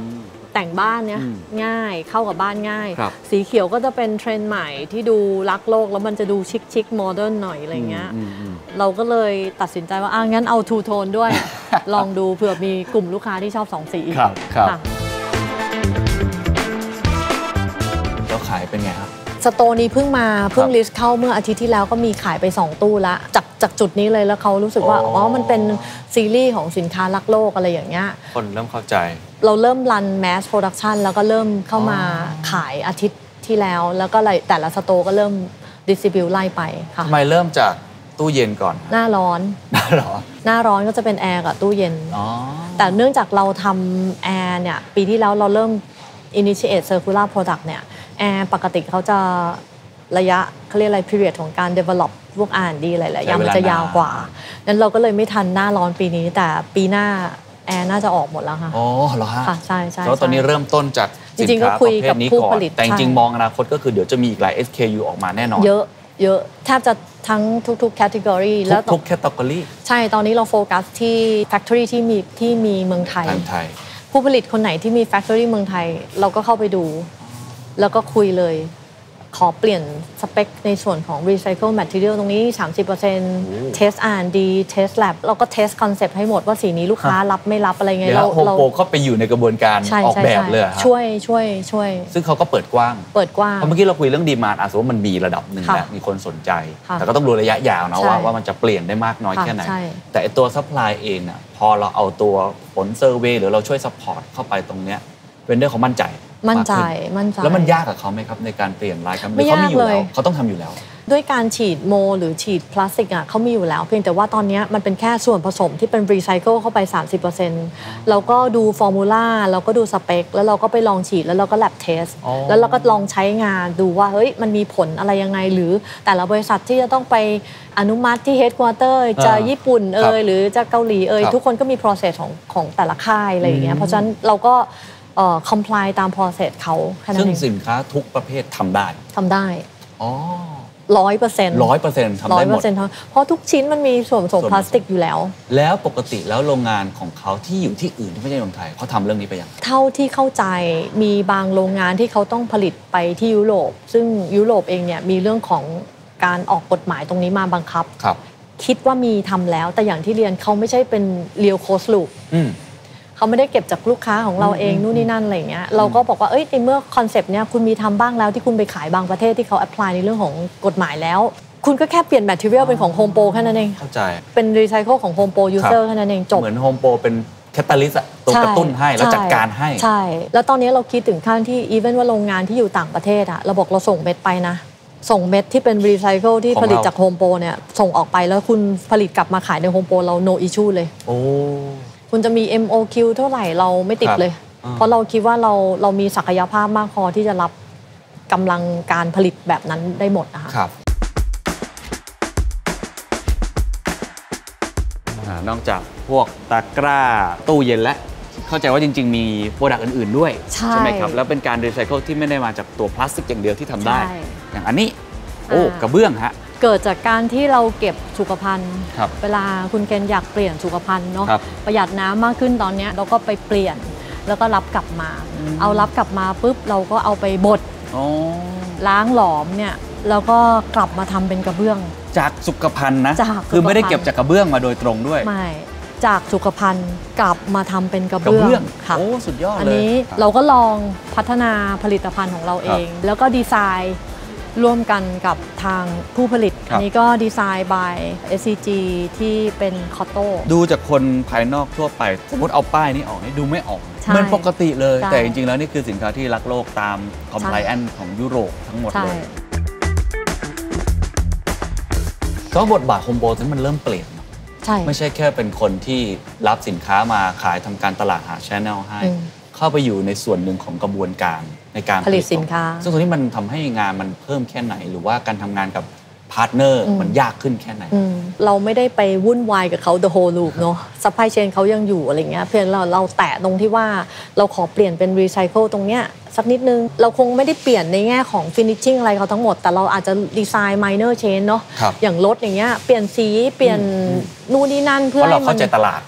แต่งบ้านเนี่ยง่ายเข้ากับบ้านง่ายสีเขียวก็จะเป็นเทรนด์ใหม่ที่ดูรักโลกแล้วมันจะดูชิคโมเดิร์นหน่อยอะไรเงี้ยเราก็เลยตัดสินใจว่างั้นเอาทูโทนด้วย ลองดูเผื่อมีกลุ่มลูกค้าที่ชอบ2 สีครับแล้วขายเป็นไงครับสโตร์นี้เพิ่งลิสต์เข้าเมื่ออาทิตย์ที่แล้วก็มีขายไป2 ตู้ละจากจุดนี้เลยแล้วเขารู้สึกว่ามันเป็นซีรีส์ของสินค้ารักโลกอะไรอย่างเงี้ยคนเริ่มเข้าใจเราเริ่มรันแมสโปรดักชันแล้วก็เริ่มเข้ามาขายอาทิตย์ที่แล้วก็แต่ละสโตร์ก็เริ่มดิสทริบิวต์ไล่ไปค่ะทำไมเริ่มจากตู้เย็นก่อนหน้าร้อนก็จะเป็นแอร์กับตู้เย็นแต่เนื่องจากเราทำแอร์เนี่ยปีที่แล้วเราเริ่ม initiate circular product เนี่ยแอร์ปกติเขาจะ ระยะเขาเรียกอะไร period ของการ develop พวก R&D หลายๆอย่างมันจะยาวกว่านั้นเราก็เลยไม่ทันหน้าร้อนปีนี้แต่ปีหน้าแอร์น่าจะออกหมดแล้วค่ะอ๋อเหรอฮะค่ะใช่ใช่แล้วตอนนี้เริ่มต้นจากสินค้าประเภทนี้ก่อนแต่จริงๆมองอนาคตก็คือเดี๋ยวจะมีอีกหลาย SKU ออกมาแน่นอนเยอะแทบจะทั้งทุกๆ category แล้วทุก category ใช่ตอนนี้เราโฟกัสที่ factory ที่มีเมืองไทยผู้ผลิตคนไหนที่มี factory เมืองไทยเราก็เข้าไปดูแล้วก็คุยเลยขอเปลี่ยนสเปคในส่วนของ recycle material ตรงนี้ 30% test R&D test lab เราก็ test concept ให้หมดว่าสีนี้ลูกค้ารับไม่รับอะไรไงเราโฮมโปรก็ไปอยู่ในกระบวนการออกแบบเลยช่วยซึ่งเขาก็เปิดกว้างเพราะเมื่อกี้เราคุยเรื่องดีมานด์สมมติมันมีระดับหนึ่งแล้วมีคนสนใจแต่ก็ต้องดูระยะยาวนะว่ามันจะเปลี่ยนได้มากน้อยแค่ไหนแต่ตัวซัพพลายเองน่ะพอเราเอาตัวผลเซอร์เวย์หรือเราช่วยซัพพอร์ตเข้าไปตรงเนี้ยเวนเดอร์เขามั่นใจแล้วมันยากกับเขาไหมครับในการเปลี่ยนลายการเขามีอยู่แล้วเขาต้องทำอยู่แล้วด้วยการฉีดโมหรือฉีดพลาสติกอ่ะเขามีอยู่แล้วเพียงแต่ว่าตอนนี้มันเป็นแค่ส่วนผสมที่เป็นรีไซเคิลเข้าไป 30% เราก็ดูฟอร์มูล่าเราก็ดูสเปคแล้วเราก็ไปลองฉีดแล้วเราก็แลบเทสแล้วเราก็ลองใช้งานดูว่าเฮ้ยมันมีผลอะไรยังไงหรือแต่ละบริษัทที่จะต้องไปอนุมัติที่เฮดควอเตอร์จะญี่ปุ่นหรือจะเกาหลีทุกคนก็มี process ของแต่ละค่ายอะไรอย่างเงี้ยเพราะฉะนั้นเราก็comply ตาม process เขาซึ่งสินค้าทุกประเภททำได้อ๋อ100%ทำได้หมดเพราะทุกชิ้นมันมีส่วนผสมพลาสติกอยู่แล้วปกติแล้วโรงงานของเขาที่อยู่ที่อื่นที่ไม่ใช่เมืองไทยเขาทำเรื่องนี้ไปยังเท่าที่เข้าใจมีบางโรงงานที่เขาต้องผลิตไปที่ยุโรปซึ่งยุโรปเองเนี่ยมีเรื่องของการออกกฎหมายตรงนี้มาบังคับคิดว่ามีทำแล้วแต่อย่างที่เรียนเขาไม่ใช่เป็นเรียลโคสลูปเขาไม่ได้เก็บจากลูกค้าของเราเองนู่นนี่นั่นอะไรเงี้ยเราก็บอกว่าในเมื่อคอนเซปต์เนี้ยคุณมีทำบ้างแล้วที่คุณไปขายบางประเทศที่เขาแอพพลายในเรื่องของกฎหมายแล้วคุณก็แค่เปลี่ยนแมททีเรียลเป็นของโฮมโปรแค่นั้นเองเข้าใจเป็นรีไซเคิลของโฮมโปรยูเซอร์แค่นั้นเองจบเหมือนโฮมโปรเป็นแคตตาลิสต์ตัวกระตุ้นให้แล้วจัดการให้ใช่แล้วตอนนี้เราคิดถึงขั้นที่อีเวนว่าโรงงานที่อยู่ต่างประเทศอะเราบอกเราส่งเม็ดไปนะส่งเม็ดที่เป็นรีไซเคิลที่ผลิตจากโฮมโปรเนี่ยส่งออกไปแล้วคุณผลิตกลับมาขายในโฮมโปรเรา no issue เลยคุณจะมี MOQ เท่าไหร่เราไม่ติดเลยเพราะเราคิดว่าเรามีศักยภาพมากพอที่จะรับกำลังการผลิตแบบนั้นได้หมดนะคะนอกจากพวกตะกร้าตู้เย็นและเข้าใจว่าจริงๆมีโปรดักต์อื่นๆด้วยใช่ไหมครับแล้วเป็นการรีไซเคิลที่ไม่ได้มาจากตัวพลาสติกอย่างเดียวที่ทำได้อย่างอันนี้กระเบื้องฮะเกิดจากการที่เราเก็บสุขภัณฑ์เวลาคุณเคนอยากเปลี่ยนสุขภัณฑ์เนาะประหยัดน้ำมากขึ้นตอนนี้เราก็ไปเปลี่ยนแล้วก็รับกลับมาเอารับกลับมาปุ๊บเราก็เอาไปบดล้างหลอมเนี่ยแล้วก็กลับมาทำเป็นกระเบื้องจากสุขภัณฑ์นะคือไม่ได้เก็บจากกระเบื้องมาโดยตรงด้วยไม่จากสุขภัณฑ์กลับมาทำเป็นกระเบื้องค่ะโอ้สุดยอดเลยอันนี้เราก็ลองพัฒนาผลิตภัณฑ์ของเราเองแล้วก็ดีไซน์ร่วมกันกับทางผู้ผลิตอันนี้ก็ดีไซน์ by SCG ที่เป็นคอตโต้ดูจากคนภายนอกทั่วไปสมมติเอาป้ายนี้ออกนี่ดูไม่ออกเหมือนปกติเลยแต่จริงๆแล้วนี่คือสินค้าที่รักโลกตาม compliance ของยุโรปทั้งหมดเลยก็บทบาทโฮมโปรที่มันเริ่มเปลี่ยนไม่ใช่แค่เป็นคนที่รับสินค้ามาขายทำการตลาดหา channel ให้เข้าไปอยู่ในส่วนหนึ่งของกระบวนการในการผลิตสินค้าซึ่งตรงนี้มันทำให้งานมันเพิ่มแค่ไหนหรือว่าการทำงานกับพาร์ทเนอร์มันยากขึ้นแค่ไหนเราไม่ได้ไปวุ่นวายกับเขา the whole loop เนาะ supply chain เขายังอยู่อะไรเงี้ยเพียงเราแตะตรงที่ว่าเราขอเปลี่ยนเป็น recycle ตรงเนี้ยสักนิดนึงเราคงไม่ได้เปลี่ยนในแง่ของ finishing อะไรเขาทั้งหมดแต่เราอาจจะดีไซน์ minor change เนาะอย่างรถอย่างเงี้ยเปลี่ยนสีเปลี่ยนนู่นนี่นั่นเพื่อให้มันเข้าใจตลาด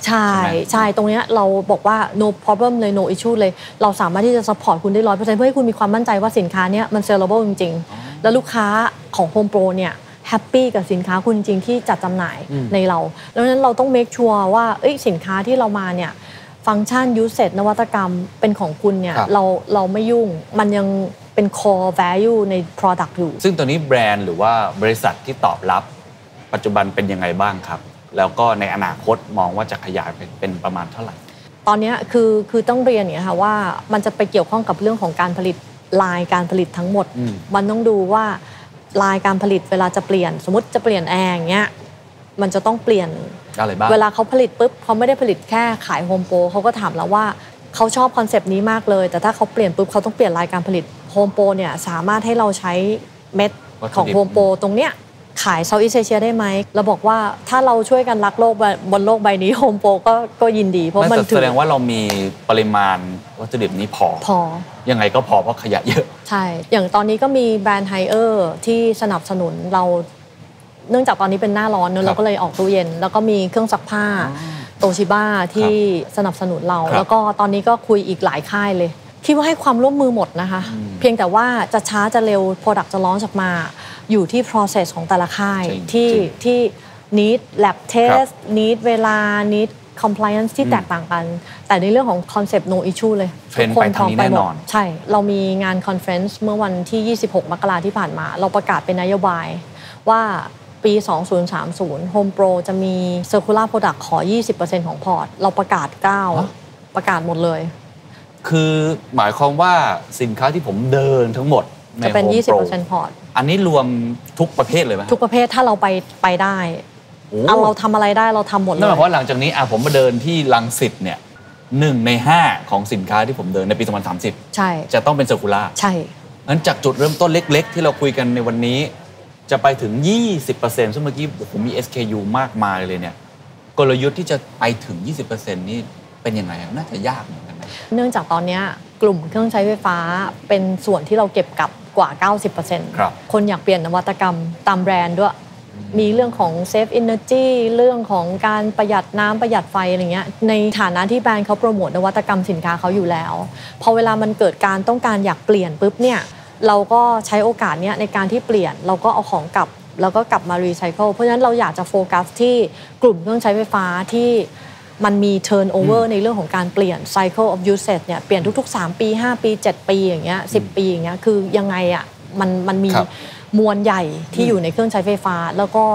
ใช่ตรงเนี้ยเราบอกว่า no problem เลย no issue เลยเราสามารถที่จะ support คุณได้ 100% เพื่อให้คุณมีความมั่นใจว่าสินค้าเนี้ยมัน sellable จริงๆแล้วลูกค้าของ Home Pro เนี่ยแฮปปี้กับสินค้าคุณจริงที่จัดจำหน่ายในเราดังนั้นเราต้อง make sure ว่าสินค้าที่เรามาเนี่ยฟังก์ชัน usage นวัตกรรมเป็นของคุณเนี่ยเราไม่ยุ่งมันยังเป็น core value ใน product อยู่ซึ่งตัวนี้แบรนด์หรือว่าบริษัทที่ตอบรับปัจจุบันเป็นยังไงบ้างครับแล้วก็ในอนาคตมองว่าจะขยายเป็นประมาณเท่าไหร่ตอนนี้คือต้องเรียนอย่างนี้ค่ะว่ามันจะไปเกี่ยวข้องกับเรื่องของการผลิตลายการผลิตทั้งหมดมันต้องดูว่าลายการผลิตเวลาจะเปลี่ยนสมมติจะเปลี่ยนแอร์อย่างเงี้ยมันจะต้องเปลี่ยนอะไรบ้างเวลาเขาผลิตปุ๊บเขาไม่ได้ผลิตแค่ขายโฮมโปรเขาก็ถามแล้วว่าเขาชอบคอนเซปต์นี้มากเลยแต่ถ้าเขาเปลี่ยนปุ๊บเขาต้องเปลี่ยนลายการผลิตโฮมโปรเนี่ยสามารถให้เราใช้เม็ด ของโฮมโปรตรงเนี้ยขายเซาท์อีสต์เอเชียได้ไหมเราบอกว่าถ้าเราช่วยกันรักโลกบนโลกใบนี้โฮมโปรก็ยินดีเพราะมันแสดงว่าเรามีปริมาณวัตถุดิบนี้พอยังไงก็พอเพราะขยะเยอะใช่อย่างตอนนี้ก็มีแบรนด์ไฮเออร์ที่สนับสนุนเราเนื่องจากตอนนี้เป็นหน้าร้อนเนอะเราก็เลยออกตู้เย็นแล้วก็มีเครื่องซักผ้าโตชิบ้าที่สนับสนุนเราแล้วก็ตอนนี้ก็คุยอีกหลายค่ายเลยคิดว่าให้ความร่วมมือหมดนะคะเพียงแต่ว่าจะช้าจะเร็ว Product จะlaunchออกมาอยู่ที่ process ของแต่ละค่ายที่ need lab test need เวลา need compliance ที่แตกต่างกันแต่ในเรื่องของ concept no issue เลยทุกคนพร้อมไปหมดใช่เรามีงาน conference เมื่อวันที่26 มกราคมที่ผ่านมาเราประกาศเป็นนโยบายว่าปี 2030 Home Pro จะมี Circular Product ขอ 20% ของพอร์ตเราประกาศ9ประกาศหมดเลยคือหมายความว่าสินค้าที่ผมเดินทั้งหมดจะเป็น 20% พอร์ตอันนี้รวมทุกประเภทเลยไหมทุกประเภทถ้าเราไปได้เราทำอะไรได้เราทำหมดเลยนั่นหมายความว่าหลังจากนี้ผมมาเดินที่รังสิตเนี่ย1 ใน 5ของสินค้าที่ผมเดินในปี 2030 ใช่จะต้องเป็นเซอร์คูล่าใช่งั้นจากจุดเริ่มต้นเล็กๆที่เราคุยกันในวันนี้จะไปถึง 20% ซึ่งเมื่อกี้ผมมี SKU มากมายเลยเนี่ยกลยุทธ์ที่จะไปถึง 20% นี่เป็นยังไงน่าจะยากเหมือนกันนะเนื่องจากตอนนี้กลุ่มเครื่องใช้ไฟฟ้าเป็นส่วนที่เราเก็บกับกว่า 90% คนอยากเปลี่ยนนวัตกรรมตามแบรนด์ด้วยมีเรื่องของ Save Energy เรื่องของการประหยัดน้ำประหยัดไฟอะไรเงี้ยในฐานะที่แบรนด์เขาโปรโมทนวัตกรรมสินค้าเขาอยู่แล้วพอเวลามันเกิดการต้องการอยากเปลี่ยนปุ๊บเนี่ยเราก็ใช้โอกาสเนี้ยในการที่เปลี่ยนเราก็เอาของกลับแล้วก็กลับมารีไซเคิลเพราะฉะนั้นเราอยากจะโฟกัสที่กลุ่มเครื่องใช้ไฟฟ้าที่มันมี turnover ในเรื่องของการเปลี่ยน cycle of usage เนี่ยเปลี่ยนทุกๆ3 ปี5 ปี7 ปีอย่างเงี้ย10 ปีอย่างเงี้ยคือยังไงอ่ะมันมีมวลใหญ่ที่อยู่ในเครื่องใช้ไฟฟ้าแล้วก็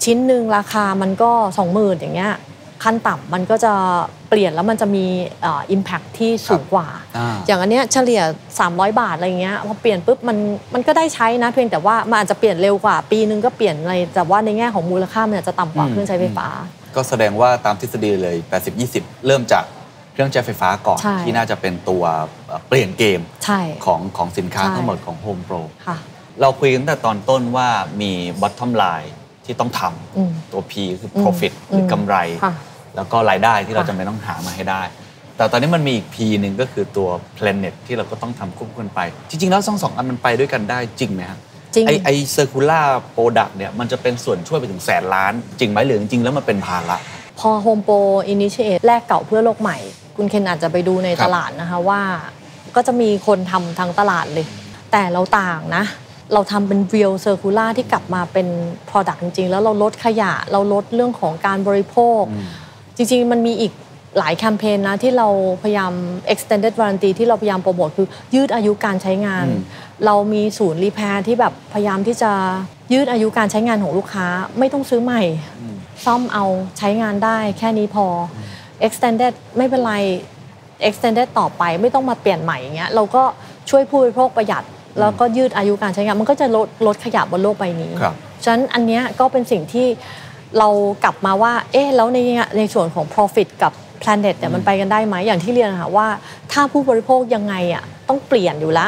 ชิ้นหนึ่งราคามันก็ 20,000 อย่างเงี้ยขั้นต่ำมันก็จะเปลี่ยนแล้วมันจะมีimpact ที่สูงกว่าอย่างอันเนี้ยเฉลี่ย300 บาทอะไรเงี้ยพอเปลี่ยนปุ๊บมันก็ได้ใช้นะเพียงแต่ว่ามันอาจจะเปลี่ยนเร็วกว่าปีนึงก็เปลี่ยนอะไรแต่ว่าในแง่ของมูลค่ามันจะต่ำกว่าเครื่องใช้ไฟฟ้าก็แสดงว่าตามทฤษฎีเลย 80-20 เริ่มจากเครื่องใช้ไฟฟ้าก่อนที่น่าจะเป็นตัวเปลี่ยนเกมของสินค้าทั้งหมดของ Home Pro เราคุยกันแต่ตอนต้นว่ามี bottom line ที่ต้องทำตัว P คือ profit หรือกำไรแล้วก็รายได้ที่เราจำเป็นต้องหามาให้ได้แต่ตอนนี้มันมีอีก P นึงก็คือตัว planet ที่เราก็ต้องทำควบคู่กันไปจริงๆแล้วทั้งสองอันมันไปด้วยกันได้จริงไหมครับไอ circular product เนี่ยมันจะเป็นส่วนช่วยไปถึง100,000 ล้านจริงไหมหรือจริงๆแล้วมันเป็นภาระพอ Home Pro Initiate แลกเก่าเพื่อโลกใหม่คุณเคนอาจจะไปดูในตลาดนะคะว่าก็จะมีคนทำทั้งตลาดเลยแต่เราต่างนะเราทำเป็น real circular ที่กลับมาเป็น product จริงๆแล้วเราลดขยะเราลดเรื่องของการบริโภคจริงๆมันมีอีกหลายแคมเปญนะที่เราพยายาม extended warranty ที่เราพยายามโปรโมทคือยืดอายุการใช้งานเรามีศูนย์รีแพร์ที่แบบพยายามที่จะยืดอายุการใช้งานของลูกค้าไม่ต้องซื้อใหม่ซ่อมเอาใช้งานได้แค่นี้พอ extended ไม่เป็นไร extended ต่อไปไม่ต้องมาเปลี่ยนใหม่อย่างเงี้ยเราก็ช่วยผู้บริโภคประหยัดแล้วก็ยืดอายุการใช้งานมันก็จะลดขยะบนโลกใบนี้ฉะนั้นอันเนี้ยก็เป็นสิ่งที่เรากลับมาว่าแล้วในส่วนของ profit กับ planet เนี่ยมันไปกันได้ไหมอย่างที่เรียนค่ะว่าถ้าผู้บริโภคยังไงอ่ะต้องเปลี่ยนอยู่ละ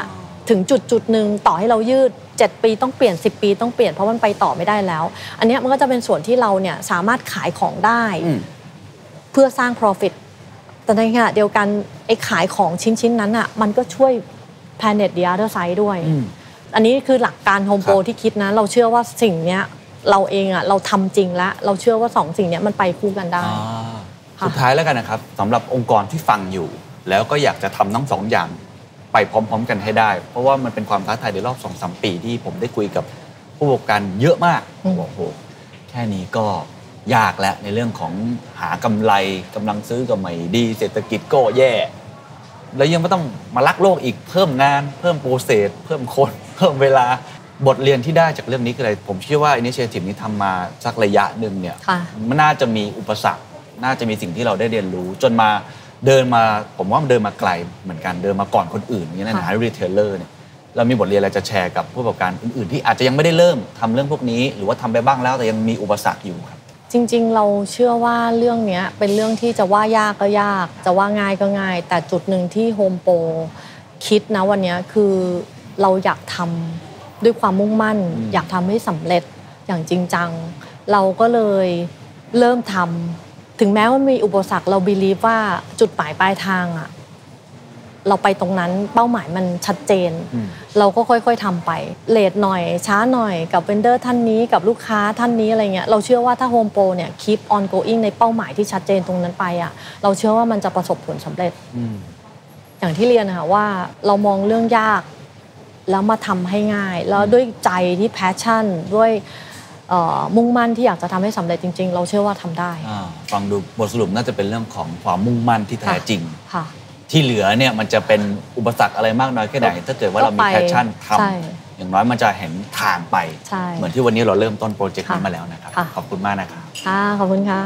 ถึงจุดหนึ่งต่อให้เรายืด7 ปีต้องเปลี่ยน10 ปีต้องเปลี่ยนเพราะมันไปต่อไม่ได้แล้วอันนี้มันก็จะเป็นส่วนที่เราเนี่ยสามารถขายของได้เพื่อสร้าง profit แต่ในขณะเดียวกันไอ้ขายของชิ้นนั้นอ่ะมันก็ช่วย planet the other side ด้วยอันนี้คือหลักการ Home Pro ที่คิดนะเราเชื่อว่าสิ่งเนี้ยเราเองอ่ะเราทำจริงแล้วเราเชื่อว่า2 สิ่งนี้มันไปคู่กันได้สุดท้ายแล้วกันนะครับสำหรับองค์กรที่ฟังอยู่แล้วก็อยากจะทำทั้ง2 อย่างไปพร้อมๆกันให้ได้เพราะว่ามันเป็นความท้าทายในรอบ 2-3 ปีที่ผมได้คุยกับผู้ประกอบการเยอะมากโอ้โหแค่นี้ก็ยากแล้วในเรื่องของหากำไรกำลังซื้อก็ไม่ดีเศรษฐกิจก็แย่แล้วยังไม่ต้องมารักโลกอีกเพิ่มงานเพิ่มโปรเซสเพิ่มคนเพิ่มเวลาบทเรียนที่ได้จากเรื่องนี้คืออะไรผมเชื่อว่า Initiative นี้ทำมาสักระยะหนึ่งเนี่ยมันน่าจะมีอุปสรรคน่าจะมีสิ่งที่เราได้เรียนรู้จนมาผมว่ามันเดินมาไกลเหมือนกันเดินมาก่อนคนอื่นอย่างนี้นะรีเทลเลอร์เนี่ยเรามีบทเรียนอะไรจะแชร์กับผู้ประกอบการอื่นๆที่อาจจะยังไม่ได้เริ่มทำเรื่องพวกนี้หรือว่าทำไปบ้างแล้วแต่ยังมีอุปสรรคอยู่ครับจริงๆเราเชื่อว่าเรื่องนี้เป็นเรื่องที่จะว่ายากก็ยากจะว่าง่ายก็ง่ายแต่จุดหนึ่งที่ Home Pro คิดนะวันนี้คือเราอยากท ด้วยความมุ่งมั่นอยากทำให้สำเร็จอย่างจริงจังเราก็เลยเริ่มทำถึงแม้ว่ามีอุปสรรคเราบีลีฟว่าจุดหมายปลายทางอะเราไปตรงนั้นเป้าหมายมันชัดเจนเราก็ค่อยๆทำไปเลทหน่อยช้าหน่อยกับเวนเดอร์ท่านนี้กับลูกค้าท่านนี้อะไรเงี้ยเราเชื่อว่าถ้า Home Pro เนี่ย keep on going ในเป้าหมายที่ชัดเจนตรงนั้นไปอ่ะเราเชื่อว่ามันจะประสบผลสำเร็จอย่างที่เรียนนะคะว่าเรามองเรื่องยากแล้วมาทำให้ง่ายแล้วด้วยใจที่แพชชั่นด้วยมุ่งมั่นที่อยากจะทำให้สำเร็จจริงๆเราเชื่อว่าทำได้ฟังดูบทสรุปน่าจะเป็นเรื่องของความมุ่งมั่นที่แท้จริงค่ะที่เหลือเนี่ยมันจะเป็นอุปสรรคอะไรมากน้อยแค่ไหนถ้าเกิดว่าเรามีแพชชั่นทำอย่างน้อยมันจะเห็นทางไปเหมือนที่วันนี้เราเริ่มต้นโปรเจกต์นี้มาแล้วนะครับขอบคุณมากนะครับขอบคุณค่ะ